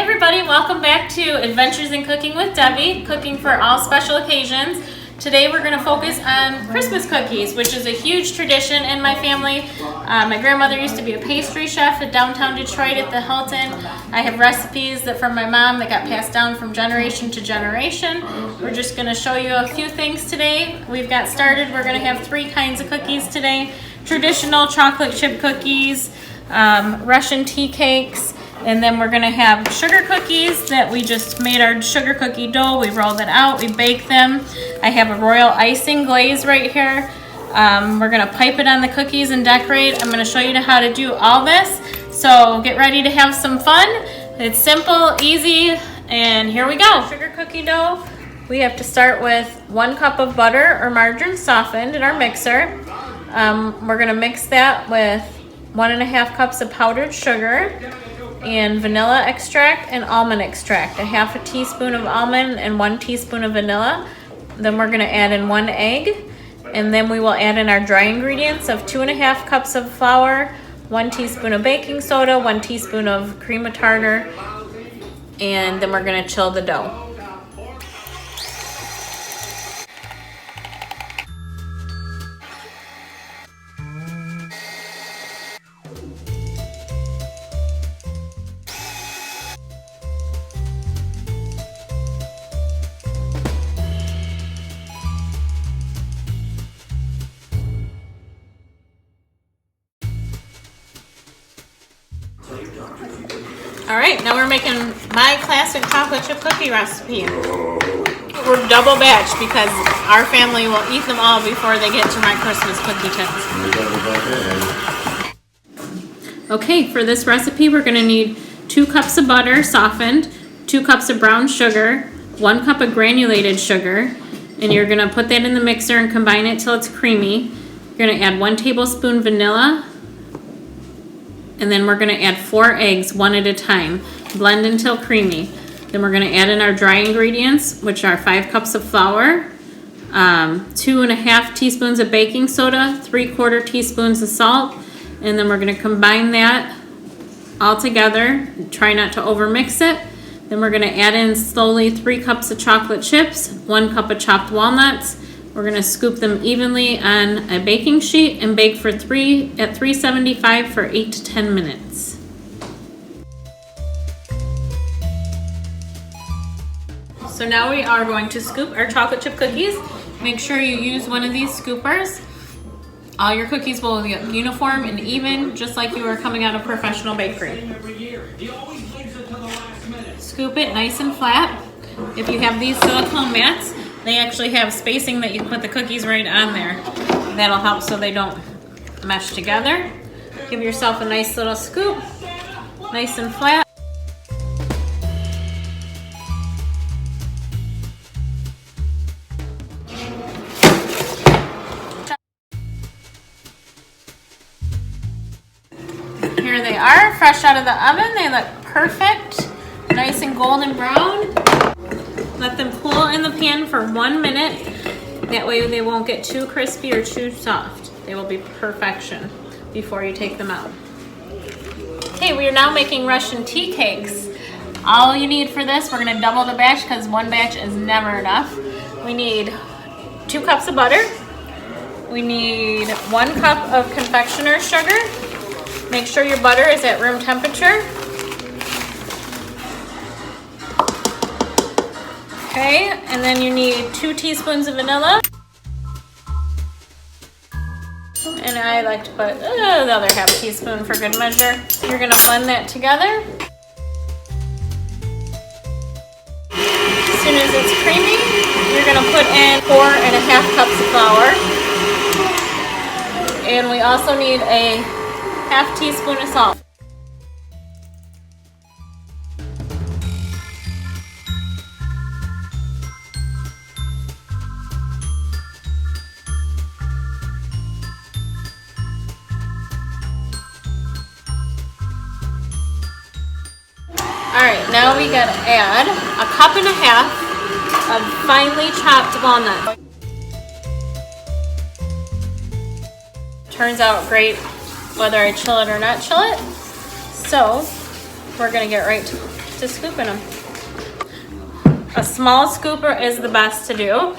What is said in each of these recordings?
everybody, welcome back to Adventures in Cooking with Debbie, cooking for all special occasions. Today we're going to focus on Christmas cookies, which is a huge tradition in my family. My grandmother used to be a pastry chef at downtown Detroit at the Hilton. I have recipes from my mom that got passed down from generation to generation. We're just going to show you a few things today. We've got started. We're going to have 3 kinds of cookies today. Traditional chocolate chip cookies, Russian tea cakes, and then we're gonna have sugar cookies that we just made our sugar cookie dough. We rolled it out, we baked them. I have a royal icing glaze right here. We're gonna pipe it on the cookies and decorate. I'm gonna show you how to do all this. So get ready to have some fun. It's simple, easy, and here we go. Sugar cookie dough. We have to start with 1 cup of butter or margarine softened in our mixer. We're gonna mix that with 1.5 cups of powdered sugar and vanilla extract and almond extract, 1/2 teaspoon of almond and 1 teaspoon of vanilla. Then we're going to add in 1 egg, and then we will add in our dry ingredients of 2.5 cups of flour, 1 teaspoon of baking soda, 1 teaspoon of cream of tartar, and then we're going to chill the dough. All right, now we're making my classic chocolate chip cookie recipe. We're double batch because our family will eat them all before they get to my Christmas cookie tips. Okay, for this recipe, we're gonna need 2 cups of butter softened, 2 cups of brown sugar, 1 cup of granulated sugar, and you're gonna put that in the mixer and combine it till it's creamy. You're gonna add 1 tablespoon vanilla, and then we're going to add 4 eggs, 1 at a time. Blend until creamy. Then we're going to add in our dry ingredients, which are 5 cups of flour, 2.5 teaspoons of baking soda, 3/4 teaspoons of salt, and then we're going to combine that all together. Try not to overmix it. Then we're going to add in slowly 3 cups of chocolate chips, 1 cup of chopped walnuts. We're going to scoop them evenly on a baking sheet and bake at 375 for 8 to 10 minutes. So now we are going to scoop our chocolate chip cookies. Make sure you use one of these scoopers. All your cookies will get uniform and even, just like you are coming out of professional bakery. Scoop it nice and flat. If you have these silicone mats, they actually have spacing that you can put the cookies right on there. That'll help so they don't mesh together. Give yourself a nice little scoop, nice and flat. Here they are, fresh out of the oven. They look perfect, nice and golden brown. Let them cool in the pan for 1 minute. That way they won't get too crispy or too soft. They will be perfection before you take them out. Okay, we are now making Russian tea cakes. All you need for this, we're gonna double the batch because 1 batch is never enough. We need 2 cups of butter. We need 1 cup of confectioner's sugar. Make sure your butter is at room temperature. Okay, and then you need 2 teaspoons of vanilla. And I like to put the other 1/2 teaspoon for good measure. You're gonna blend that together. As soon as it's creamy, you're gonna put in 4.5 cups of flour. And we also need a 1/2 teaspoon of salt. Alright, now we gotta add 1.5 cups of finely chopped walnuts. Turns out great whether I chill it or not chill it. So we're gonna get right to it. to scoop in them. A small scooper is the best to do.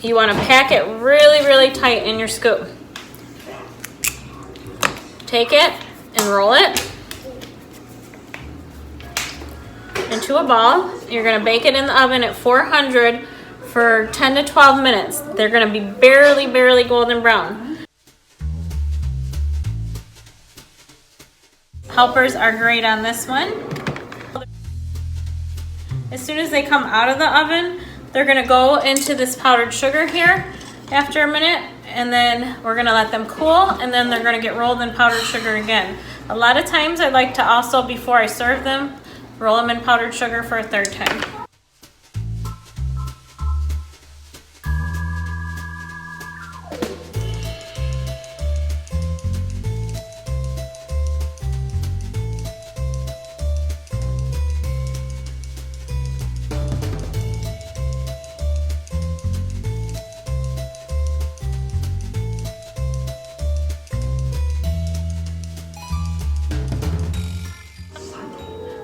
You want to pack it really, really tight in your scoop. Take it and roll it into a ball. You're going to bake it in the oven at 400 for 10 to 12 minutes. They're going to be barely, barely golden brown. Helpers are great on this one. As soon as they come out of the oven, they're going to go into this powdered sugar here after a minute, and then we're going to let them cool, and then they're going to get rolled in powdered sugar again. A lot of times I like to also, before I serve them, roll them in powdered sugar for a third time.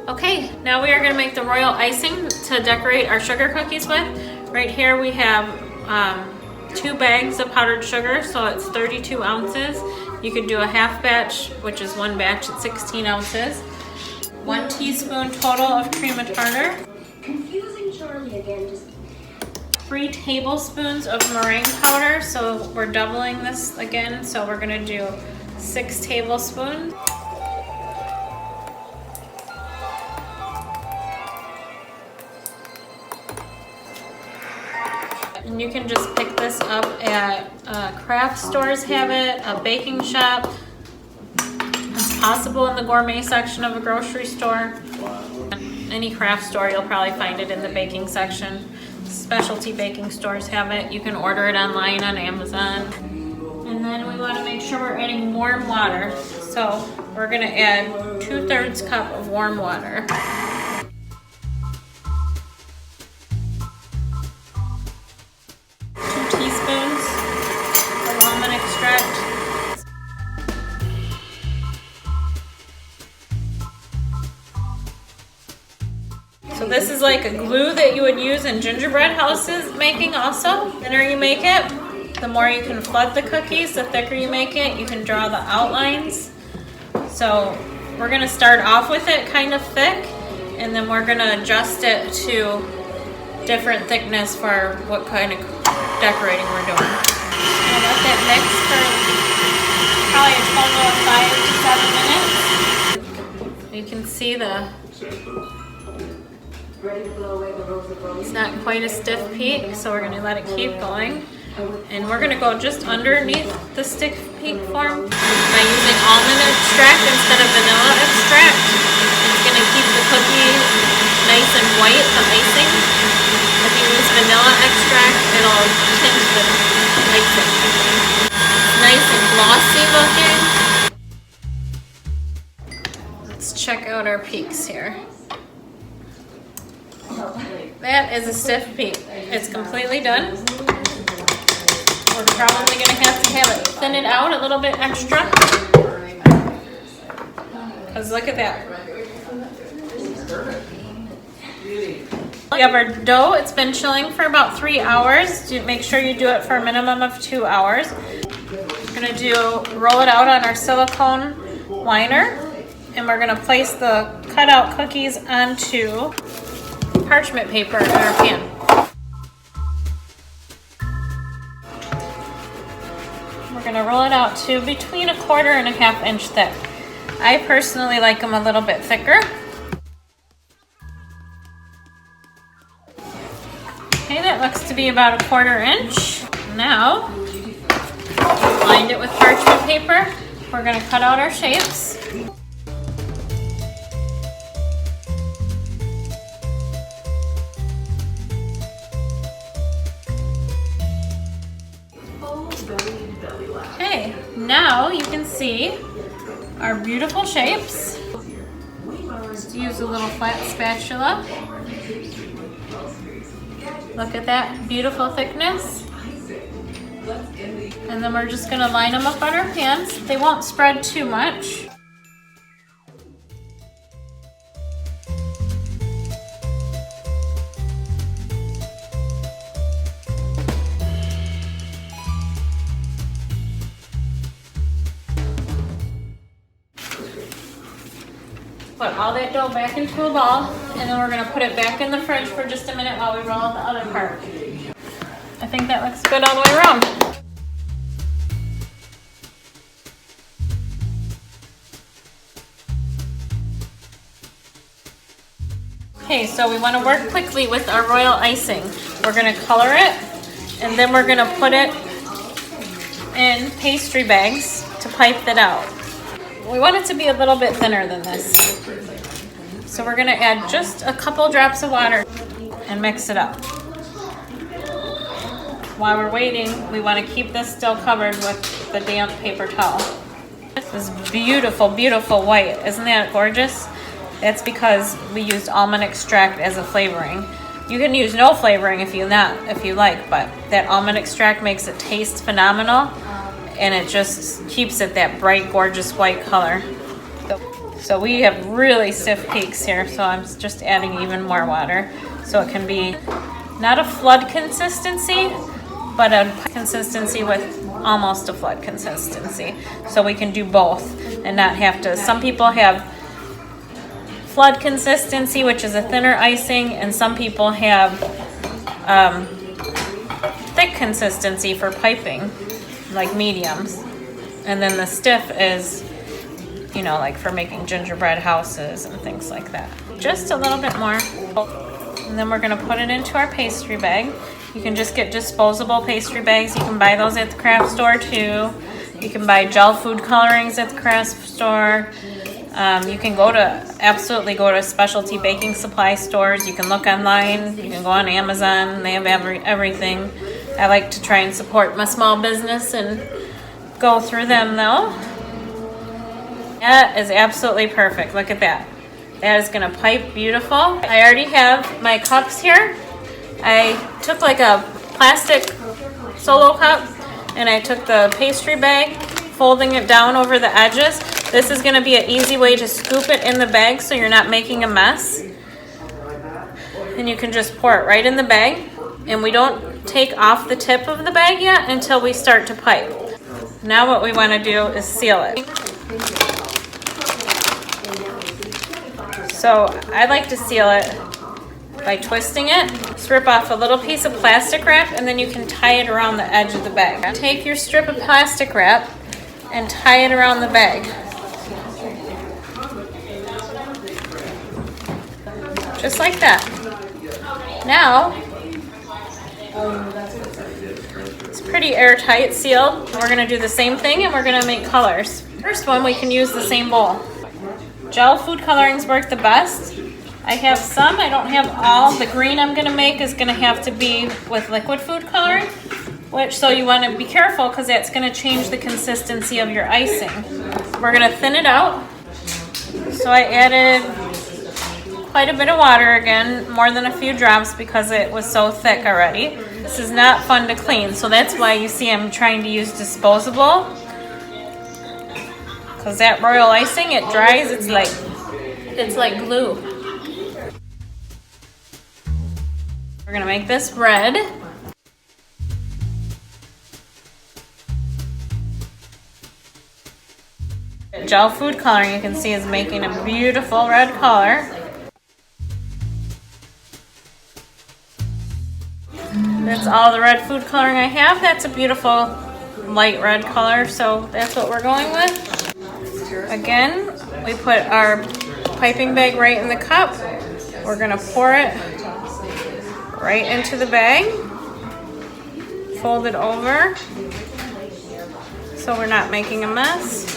Okay, now we are going to make the royal icing to decorate our sugar cookies with. Right here we have 2 bags of powdered sugar, so it's 32 ounces. You could do a half batch, which is 1 batch at 16 ounces. 1 teaspoon total of cream of tartar. Confusing Charlie again. 3 tablespoons of meringue powder, so we're doubling this again, so we're going to do 6 tablespoons. And you can just pick this up at craft stores have it, a baking shop. It's possible in the gourmet section of a grocery store. Any craft store, you'll probably find it in the baking section. Specialty baking stores have it. You can order it online on Amazon. And then we want to make sure we're adding warm water. So we're going to add 2/3 cup of warm water. So this is like a glue that you would use in gingerbread houses making also. The thinner you make it, the more you can flood the cookies. The thicker you make it, you can draw the outlines. So we're gonna start off with it kind of thick, and then we're gonna adjust it to different thickness for what kind of decorating we're doing. And let that mix for probably a total of 5 to 7 minutes. You can see it's not quite a stiff peak, so we're going to let it keep going. And we're going to go just underneath the stiff peak form by using almond extract instead of vanilla extract. It's going to keep the cookie nice and white, the icing. If you use vanilla extract, it'll tint the icing. It's nice and glossy looking. Let's check out our peaks here. That is a stiff peak. It's completely done. We're probably going to have it thin it out a little bit extra. Because look at that. We have our dough. It's been chilling for about 3 hours. Make sure you do it for a minimum of 2 hours. We're going to roll it out on our silicone liner. And we're going to place the cutout cookies onto parchment paper in our pan. We're going to roll it out to between 1/4 and 1/2 inch thick. I personally like them a little bit thicker. Okay, that looks to be about 1/4 inch. Now, lined it with parchment paper. We're going to cut out our shapes. Okay, now you can see our beautiful shapes. Just use a little flat spatula. Look at that beautiful thickness. And then we're just going to line them up on our pans. They won't spread too much. Put all that dough back into a ball, and then we're gonna put it back in the fridge for just a minute while we roll out the other part. I think that looks good all the way around. Okay, so we want to work quickly with our royal icing. We're going to color it, and then we're going to put it in pastry bags to pipe it out. We want it to be a little bit thinner than this. So we're going to add just a couple drops of water and mix it up. While we're waiting, we want to keep this still covered with the damp paper towel. This is beautiful, beautiful white. Isn't that gorgeous? That's because we used almond extract as a flavoring. You can use no flavoring if you like, but that almond extract makes it taste phenomenal, and it just keeps it that bright, gorgeous white color. So we have really stiff peaks here, so I'm just adding even more water. So it can be not a flood consistency, but a consistency with almost a flood consistency. So we can do both and not have to. Some people have flood consistency, which is a thinner icing, and some people have thick consistency for piping, like mediums. And then the stiff is, you know, like for making gingerbread houses and things like that. Just a little bit more. And then we're gonna put it into our pastry bag. You can just get disposable pastry bags. You can buy those at the craft store too. You can buy gel food colorings at the craft store. You can absolutely go to specialty baking supply stores. You can look online. You can go on Amazon. They have everything. I like to try and support my small business and go through them though. That is absolutely perfect. Look at that. That is gonna pipe beautiful. I already have my cups here. I took like a plastic solo cup and I took the pastry bag, folding it down over the edges. This is gonna be an easy way to scoop it in the bag so you're not making a mess. And you can just pour it right in the bag. And we don't take off the tip of the bag yet until we start to pipe. Now what we wanna do is seal it. So I like to seal it by twisting it. Strip off a little piece of plastic wrap and then you can tie it around the edge of the bag. Take your strip of plastic wrap and tie it around the bag. Just like that. Now, it's pretty airtight, sealed. We're gonna do the same thing and we're gonna make colors. First one, we can use the same bowl. Gel food colorings work the best. I have some, I don't have all. The green I'm gonna make is gonna have to be with liquid food coloring, so you wanna be careful because that's gonna change the consistency of your icing. We're gonna thin it out. So I added quite a bit of water again, more than a few drops because it was so thick already. This is not fun to clean, so that's why you see I'm trying to use disposable. Because that royal icing, it dries, it's like glue. We're gonna make this red. Gel food coloring, you can see, is making a beautiful red color. That's all the red food coloring I have. That's a beautiful light red color, so that's what we're going with. Again, we put our piping bag right in the cup. We're gonna pour it right into the bag. Fold it over so we're not making a mess.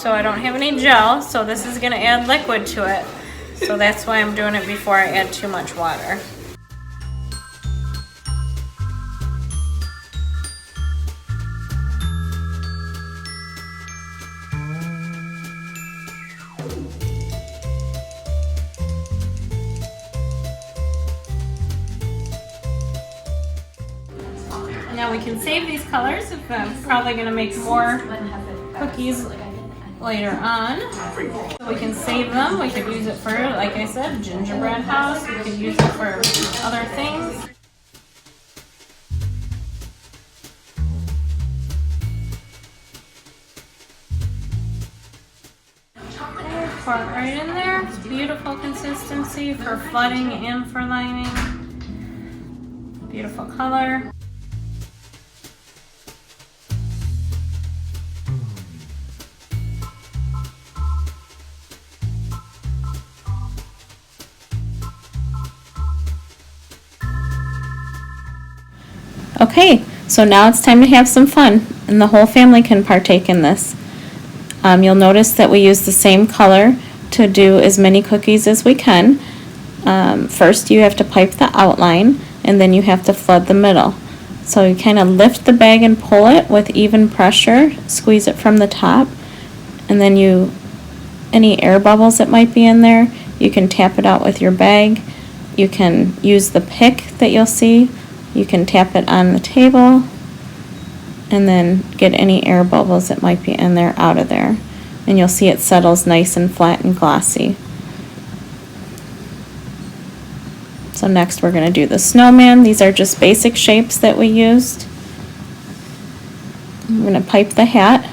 So I don't have any gel, so this is gonna add liquid to it. So that's why I'm doing it before I add too much water. Now we can save these colors if I'm probably going to make more cookies later on. So we can save them. We could use it for, like I said, gingerbread house. We could use it for other things. Pour it right in there. It's beautiful consistency for flooding and for lining. Beautiful color. Okay, so now it's time to have some fun, and the whole family can partake in this. You'll notice that we use the same color to do as many cookies as we can. First you have to pipe the outline, and then you have to flood the middle. So you kind of lift the bag and pull it with even pressure, squeeze it from the top, and then any air bubbles that might be in there, you can tap it out with your bag. You can use the pick that you'll see. You can tap it on the table and then get any air bubbles that might be in there out of there. And you'll see it settles nice and flat and glossy. So next we're going to do the snowman. These are just basic shapes that we used. I'm going to pipe the hat,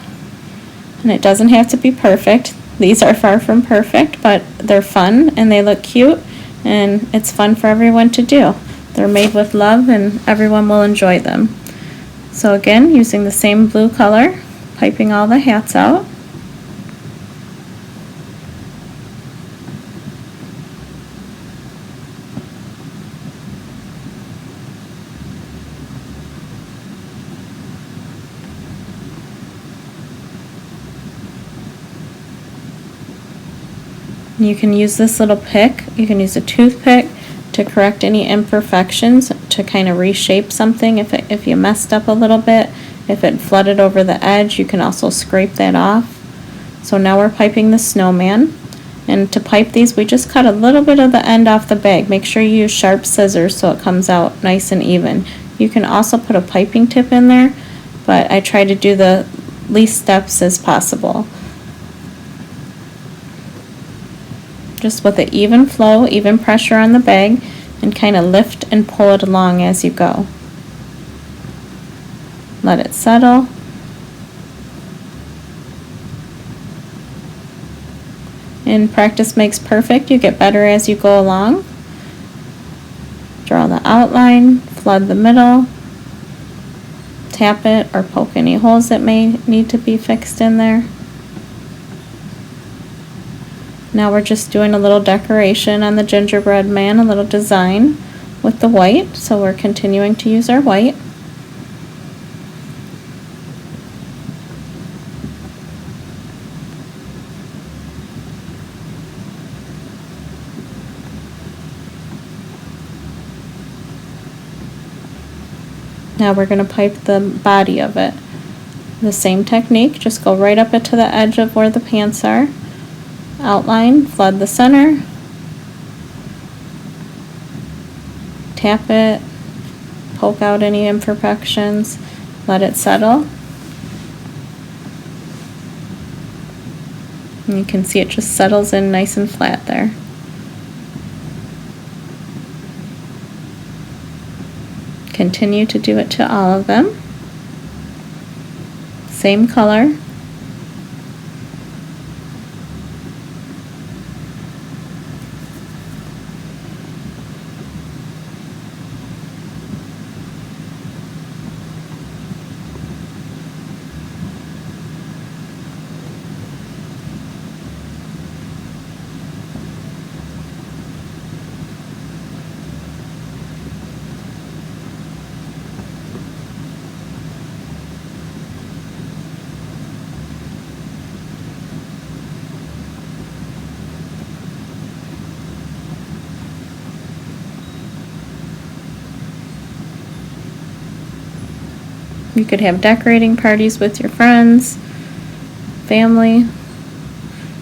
and it doesn't have to be perfect. These are far from perfect, but they're fun and they look cute, and it's fun for everyone to do. They're made with love and everyone will enjoy them. So again, using the same blue color, piping all the hats out. You can use this little pick, you can use a toothpick to correct any imperfections, to kind of reshape something if you messed up a little bit. If it flooded over the edge, you can also scrape that off. So now we're piping the snowman. And to pipe these, we just cut a little bit of the end off the bag. Make sure you use sharp scissors so it comes out nice and even. You can also put a piping tip in there, but I try to do the least steps as possible. Just with an even flow, even pressure on the bag, and kind of lift and pull it along as you go. Let it settle. And practice makes perfect. You get better as you go along. Draw the outline, flood the middle, tap it or poke any holes that may need to be fixed in there. Now we're just doing a little decoration on the gingerbread man, a little design with the white, so we're continuing to use our white. Now we're going to pipe the body of it. The same technique, just go right up it to the edge of where the pants are. Outline, flood the center, tap it, poke out any imperfections, let it settle. And you can see it just settles in nice and flat there. Continue to do it to all of them. Same color. You could have decorating parties with your friends, family,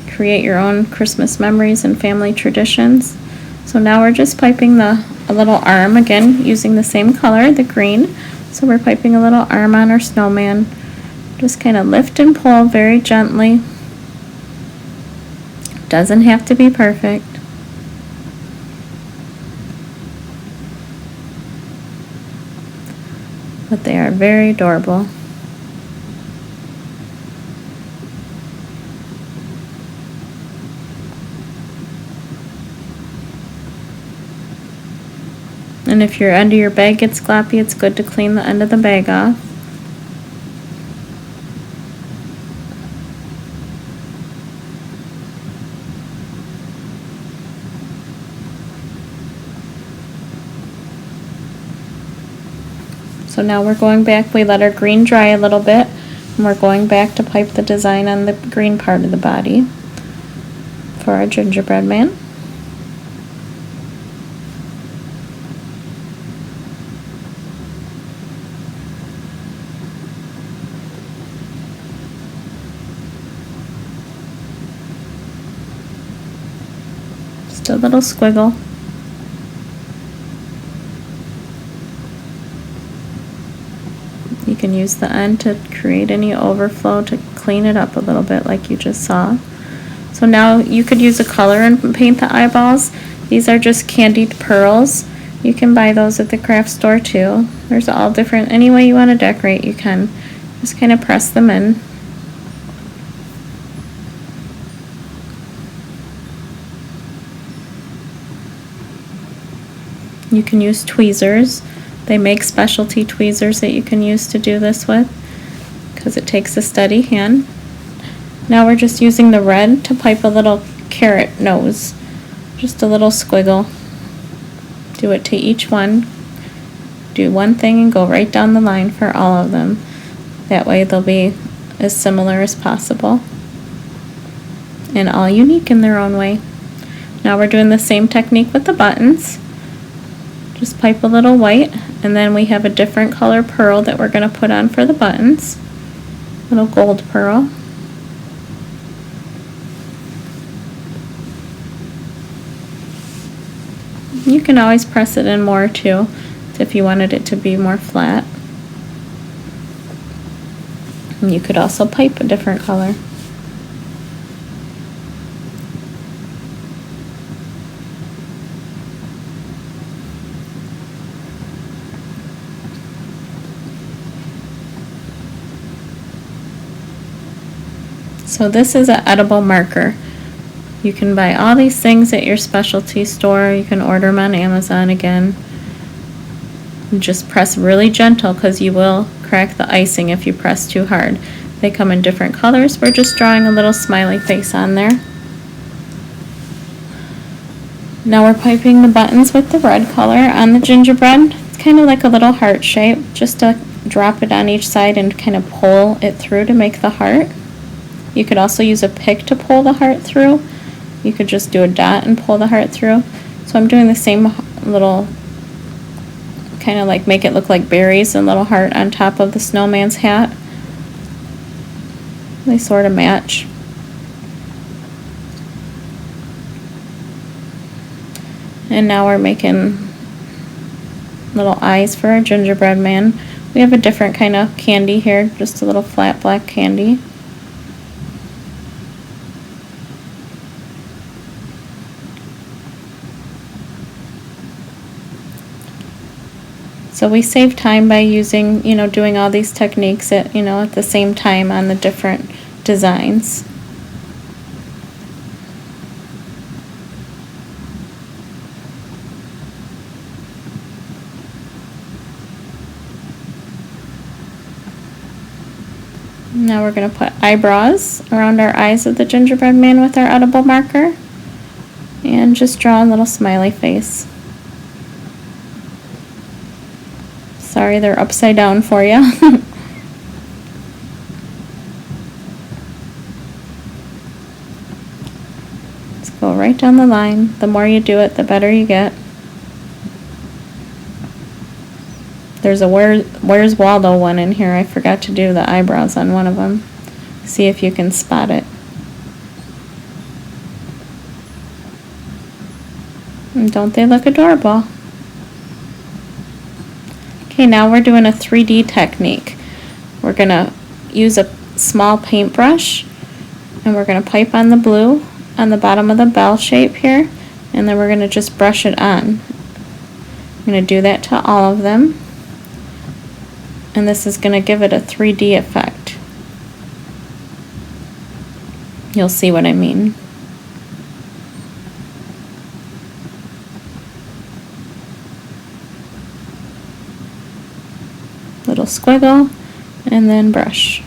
create your own Christmas memories and family traditions. So now we're just piping a little arm, again using the same color, the green, So we're piping a little arm on our snowman. Just kind of lift and pull very gently. Doesn't have to be perfect. But they are very adorable. And if your end of your bag gets gloppy, it's good to clean the end of the bag off. So now we're going back, we let our green dry a little bit, and we're going back to pipe the design on the green part of the body for our gingerbread man. Just a little squiggle. You can use the end to create any overflow to clean it up a little bit like you just saw. So now you could use a color and paint the eyeballs. These are just candied pearls. You can buy those at the craft store too. There's all different, any way you want to decorate you can. Just kind of press them in. You can use tweezers. They make specialty tweezers that you can use to do this with because it takes a steady hand. Now we're just using the red to pipe a little carrot nose. Just a little squiggle. Do it to each one. Do one thing and go right down the line for all of them. That way they'll be as similar as possible and all unique in their own way. Now we're doing the same technique with the buttons. Just pipe a little white, and then we have a different color pearl that we're going to put on for the buttons. Little gold pearl. You can always press it in more too, if you wanted it to be more flat. And you could also pipe a different color. So this is an edible marker. You can buy all these things at your specialty store. You can order them on Amazon again. And just press really gentle because you will crack the icing if you press too hard. They come in different colors. We're just drawing a little smiley face on there. Now we're piping the buttons with the red color on the gingerbread. It's kind of like a little heart shape, just to drop it on each side and kind of pull it through to make the heart. You could also use a pick to pull the heart through. You could just do a dot and pull the heart through. So I'm doing the same little, kind of like make it look like berries and little heart on top of the snowman's hat. They sort of match. And now we're making little eyes for our gingerbread man. We have a different kind of candy here, just a little flat black candy. So we save time by using, doing all these techniques at the same time on the different designs. Now we're going to put eyebrows around our eyes of the gingerbread man with our edible marker and just draw a little smiley face. Sorry, they're upside down for you. Let's go right down the line. The more you do it, the better you get. There's a Where's Waldo one in here. I forgot to do the eyebrows on one of them. See if you can spot it. And don't they look adorable? Okay, now we're doing a 3D technique. We're gonna use a small paintbrush and we're gonna pipe on the blue on the bottom of the bell shape here, and then we're gonna just brush it on. I'm gonna do that to all of them, and this is gonna give it a 3D effect. You'll see what I mean. Little squiggle, and then brush.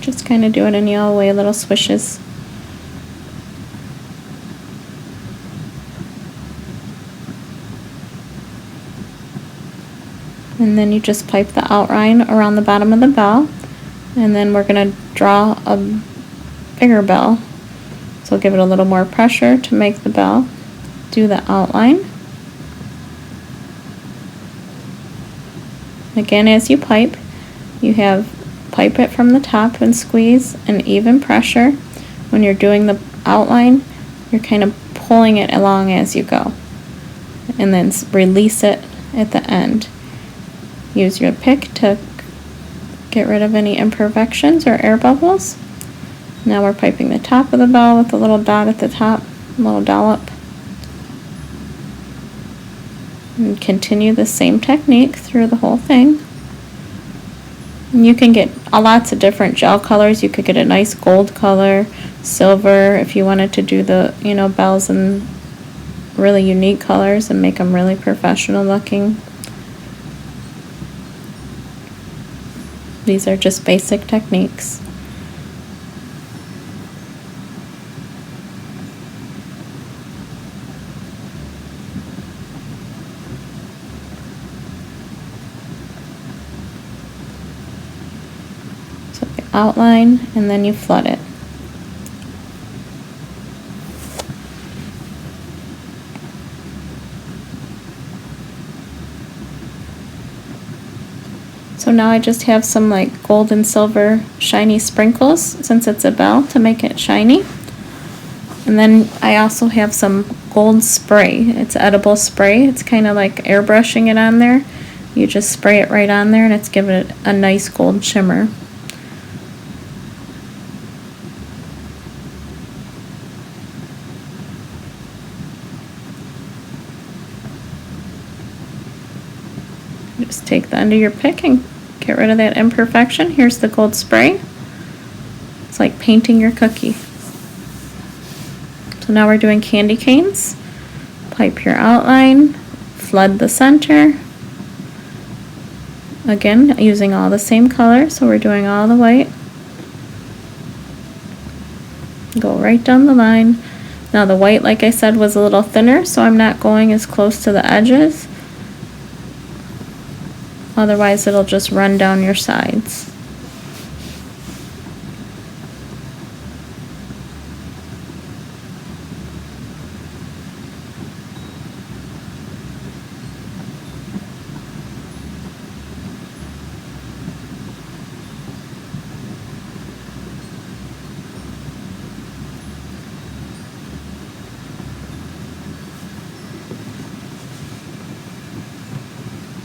Just kind of do it any old way, little swishes. And then you just pipe the outline around the bottom of the bell, and then we're going to draw a bigger bell. So give it a little more pressure to make the bell do the outline. Again, as you pipe, you have pipe it from the top and squeeze an even pressure. When you're doing the outline, you're kind of pulling it along as you go, and then release it at the end. Use your pick to get rid of any imperfections or air bubbles. Now we're piping the top of the bell with a little dot at the top, a little dollop. And continue the same technique through the whole thing. And you can get lots of different gel colors. You could get a nice gold color, silver, if you wanted to do the, bells in really unique colors and make them really professional looking. These are just basic techniques. So the outline, and then you flood it. So now I just have some like gold and silver shiny sprinkles, since it's a bell, to make it shiny. And then I also have some gold spray. It's edible spray. It's kind of like airbrushing it on there. You just spray it right on there and it's giving it a nice gold shimmer. Just take the end of your pick and get rid of that imperfection. Here's the gold spray. It's like painting your cookie. So now we're doing candy canes. Pipe your outline, flood the center. Again, using all the same color, so we're doing all the white. Go right down the line. Now the white, like I said, was a little thinner, so I'm not going as close to the edges. Otherwise it'll just run down your sides.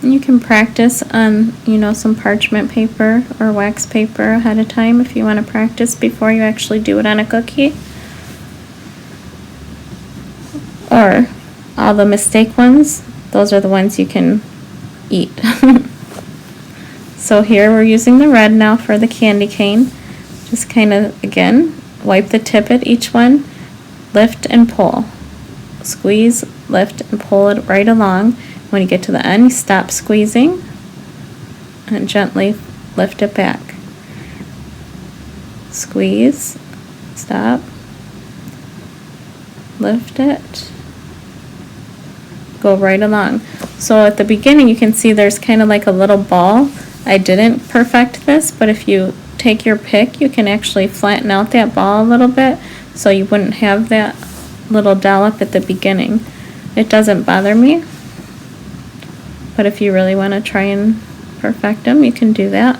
You can practice on, some parchment paper or wax paper ahead of time if you want to practice before you actually do it on a cookie. Or all the mistake ones, those are the ones you can eat. So here we're using the red now for the candy cane. Just kind of, again, wipe the tip at each one, lift and pull. Squeeze, lift, and pull it right along. When you get to the end, you stop squeezing and gently lift it back. Squeeze, stop, lift it, go right along. So at the beginning you can see there's kind of like a little ball. I didn't perfect this, but if you take your pick, you can actually flatten out that ball a little bit so you wouldn't have that little dollop at the beginning. It doesn't bother me. But if you really want to try and perfect them, you can do that.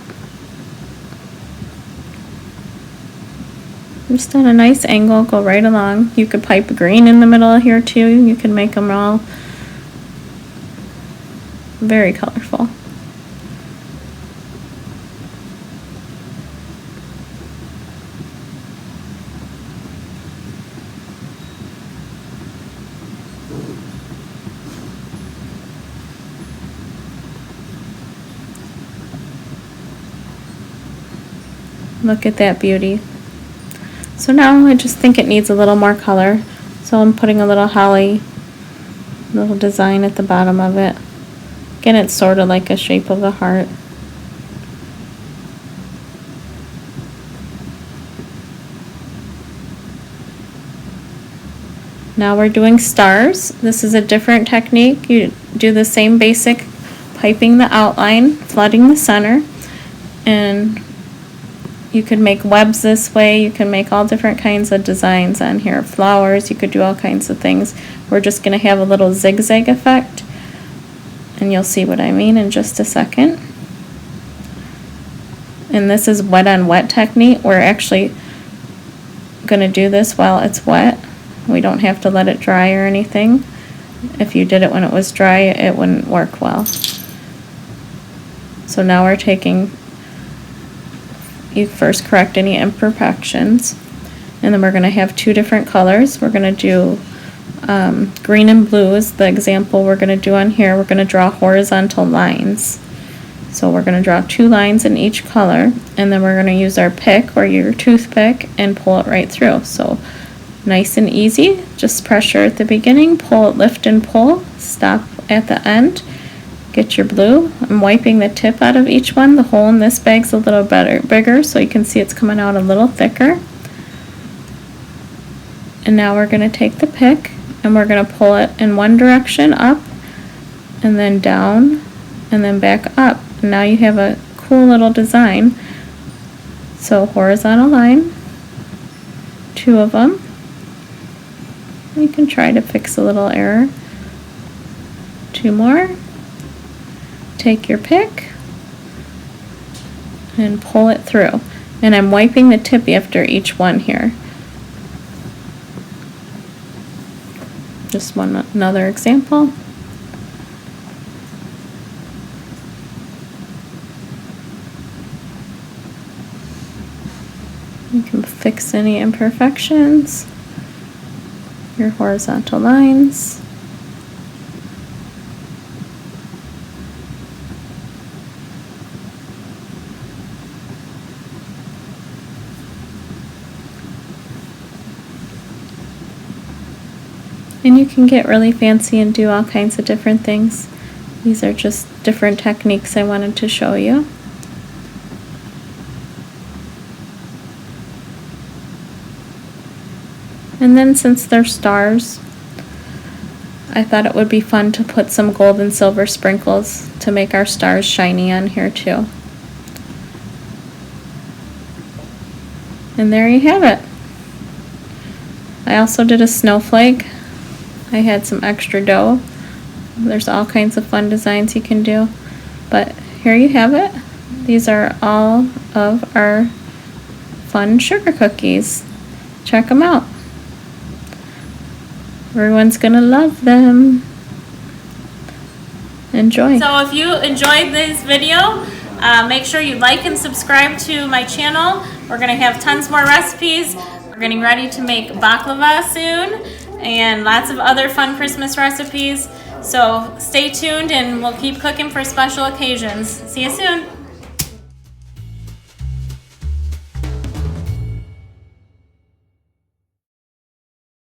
Just on a nice angle, go right along. You could pipe green in the middle here too. You can make them all very colorful. Look at that beauty. So now I just think it needs a little more color. So I'm putting a little holly, little design at the bottom of it. Again, it's sort of like a shape of a heart. Now we're doing stars. This is a different technique. You do the same basic piping the outline, flooding the center, and you could make webs this way. You can make all different kinds of designs on here. Flowers, you could do all kinds of things. We're just going to have a little zigzag effect, and you'll see what I mean in just a second. And this is wet on wet technique. We're actually going to do this while it's wet. We don't have to let it dry or anything. If you did it when it was dry, it wouldn't work well. So now we're taking, you first correct any imperfections, and then we're going to have two different colors. We're going to do green and blue is the example we're going to do on here. We're going to draw horizontal lines. So we're going to draw 2 lines in each color, and then we're going to use our pick or your toothpick and pull it right through. So nice and easy, just pressure at the beginning, pull it, lift and pull, stop at the end. Get your blue. I'm wiping the tip out of each one. The hole in this bag's a little bigger, so you can see it's coming out a little thicker. And now we're going to take the pick and we're going to pull it in one direction up and then down and then back up. And now you have a cool little design. So horizontal line, 2 of them. You can try to fix a little error. 2 more. Take your pick and pull it through. And I'm wiping the tip after each one here. Just another example. You can fix any imperfections, your horizontal lines. And you can get really fancy and do all kinds of different things. These are just different techniques I wanted to show you. And then since they're stars, I thought it would be fun to put some gold and silver sprinkles to make our stars shiny on here too. And there you have it. I also did a snowflake. I had some extra dough. There's all kinds of fun designs you can do. But here you have it. These are all of our fun sugar cookies. Check them out. Everyone's gonna love them. Enjoy. So if you enjoyed this video, make sure you like and subscribe to my channel. We're gonna have tons more recipes. We're getting ready to make baklava soon and lots of other fun Christmas recipes. So stay tuned and we'll keep cooking for special occasions. See you soon.